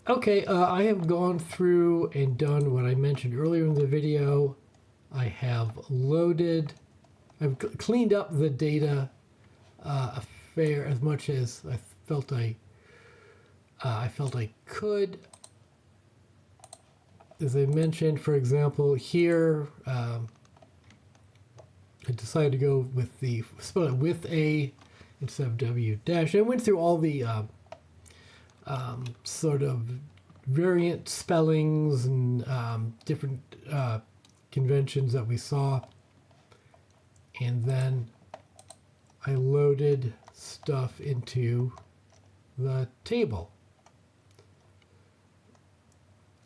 Okay, I have gone through and done what I mentioned earlier in the video. I have I've cleaned up the data a fair as much as I felt I could. As I mentioned, for example, here I decided to go with spell it with A instead of W dash. I went through all the sort of variant spellings and different conventions that we saw. And then I loaded stuff into the table.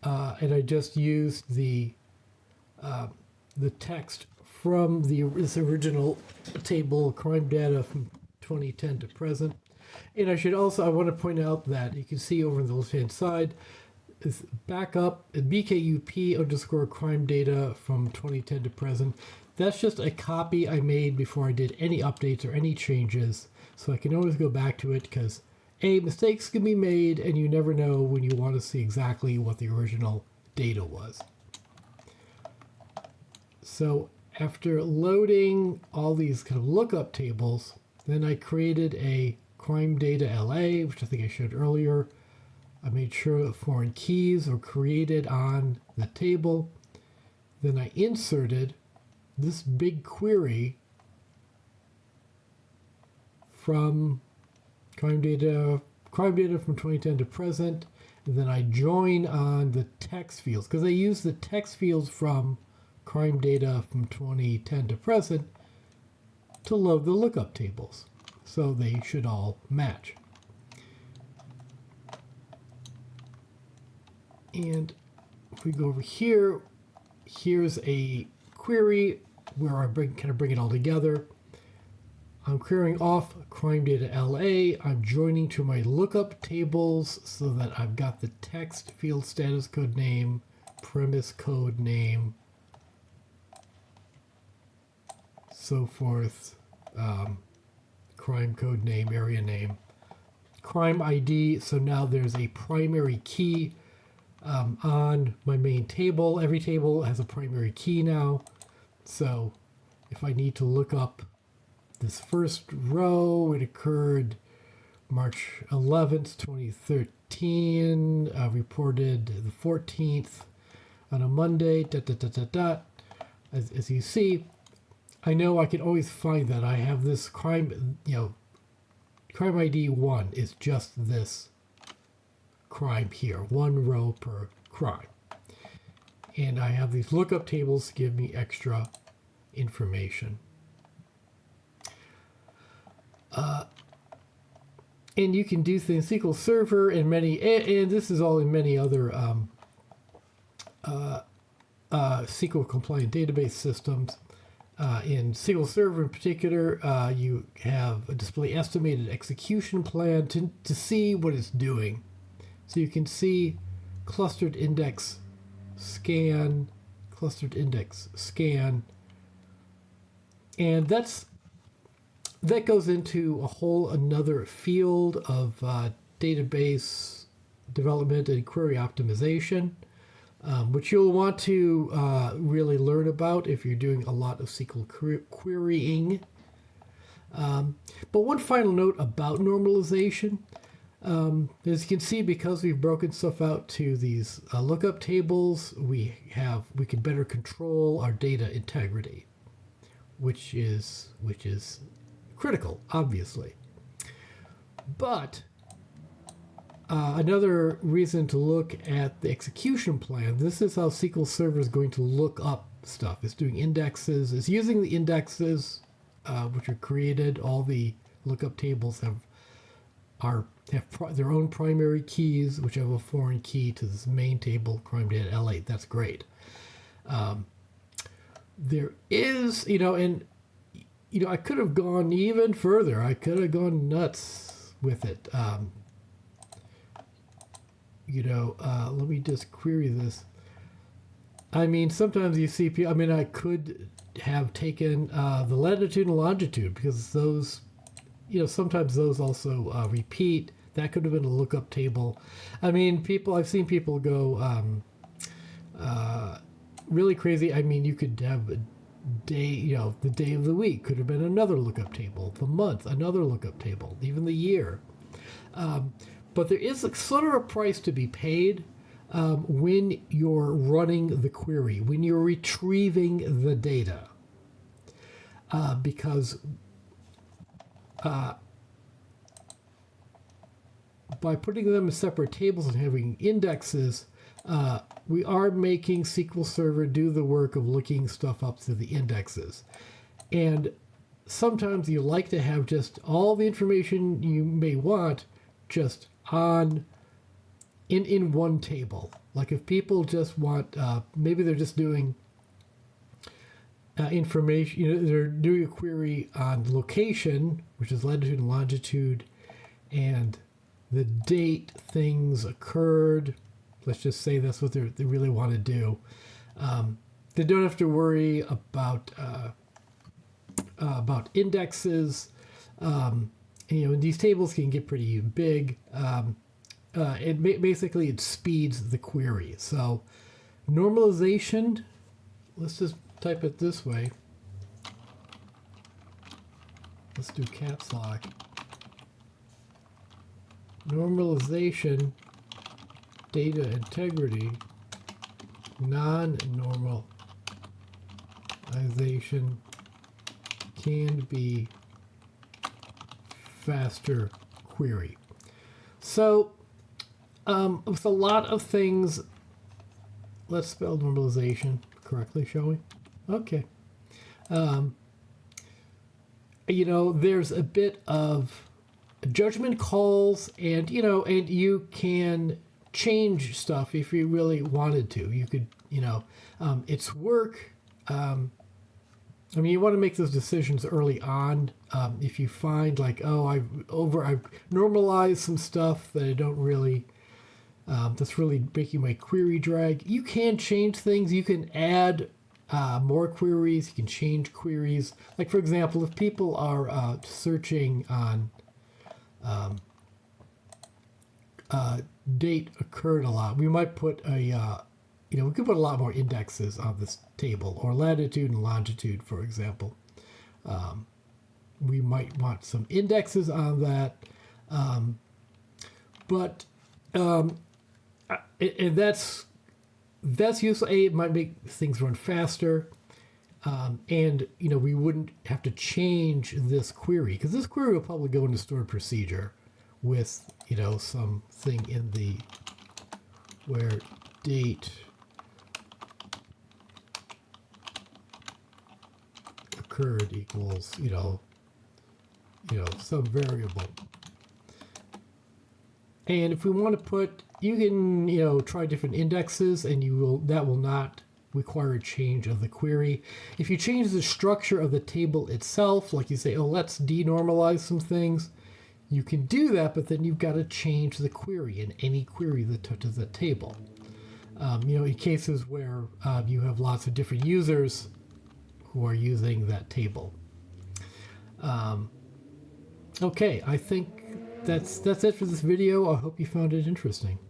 And I just used the text from this original table, crime data from 2010 to present. And I want to point out that you can see over on the left-hand side, is backup BKUP underscore crime data from 2010 to present. That's just a copy I made before I did any updates or any changes. So I can always go back to it because mistakes can be made and you never know when you want to see exactly what the original data was. So after loading all these kind of lookup tables, then I created a crime data LA, which I think I showed earlier. I made sure that foreign keys are created on the table. Then I inserted this big query from crime data from 2010 to present. And then I join on the text fields because I use the text fields from crime data from 2010 to present to load the lookup tables. So they should all match. And if we go over here, here's a query where I kind of bring it all together. I'm querying off crime data LA. I'm joining to my lookup tables so that I've got the text field status code name, premise code name, so forth, crime code name, area name, crime ID. So now there's a primary key on my main table. Every table has a primary key now. So if I need to look up this first row, it occurred March 11th, 2013, reported the 14th on a Monday, As you see, I know I can always find that. I have this crime ID 1 is just this crime here, one row per crime. And I have these lookup tables to give me extra information. And you can do things SQL Server and this is all in many other SQL compliant database systems. In SQL Server in particular, you have a display estimated execution plan to see what it's doing. So you can see clustered index scan, and that goes into a whole another field of database development and query optimization, which you'll want to really learn about if you're doing a lot of SQL querying. But one final note about normalization. As you can see, because we've broken stuff out to these lookup tables, we can better control our data integrity, which is critical, obviously. But another reason to look at the execution plan. This is how SQL Server is going to look up stuff. It's doing indexes. It's using the indexes which are created. All the lookup tables have their own primary keys, which have a foreign key to this main table, crime data LA. That's great. There is, I could have gone even further. I could have gone nuts with it. Let me just query this. I mean, sometimes you see people, I could have taken the latitude and longitude because those, sometimes those also repeat. That could have been a lookup table. I mean, I've seen people go really crazy. I mean, you could have a day, the day of the week could have been another lookup table, the month, another lookup table, even the year. But there is sort of a price to be paid when you're running the query, when you're retrieving the data. Because by putting them in separate tables and having indexes, we are making SQL Server do the work of looking stuff up through the indexes. And sometimes you like to have just all the information you may want just in one table. Like if people just want, maybe they're just doing information, they're doing a query on location, which is latitude and longitude, and the date things occurred. Let's just say that's what they really want to do. They don't have to worry about indexes. These tables can get pretty big. Basically it speeds the query. So normalization, let's just type it this way. Let's do caps lock. Normalization, data integrity, non-normalization can be faster query. So with a lot of things, let's spell normalization correctly, shall we? Okay. There's a bit of judgment calls, and you can change stuff if you really wanted to. You could, it's work. You want to make those decisions early on. If you find like, I've normalized some stuff that I don't really, that's really making my query drag. You can change things. You can add more queries. You can change queries. Like for example, if people are searching on date occurred a lot, we might put we could put a lot more indexes on this table, or latitude and longitude, for example. We might want some indexes on that, and that's useful. It might make things run faster, and we wouldn't have to change this query, because this query will probably go into stored procedure with something in the where date occurred equals some variable. And if we want to put, you can try different indexes, and that will not require a change of the query. If you change the structure of the table itself, like you say, let's denormalize some things, you can do that, but then you've got to change the query in any query that touches that table. In cases where you have lots of different users who are using that table. Okay, I think that's it for this video. I hope you found it interesting.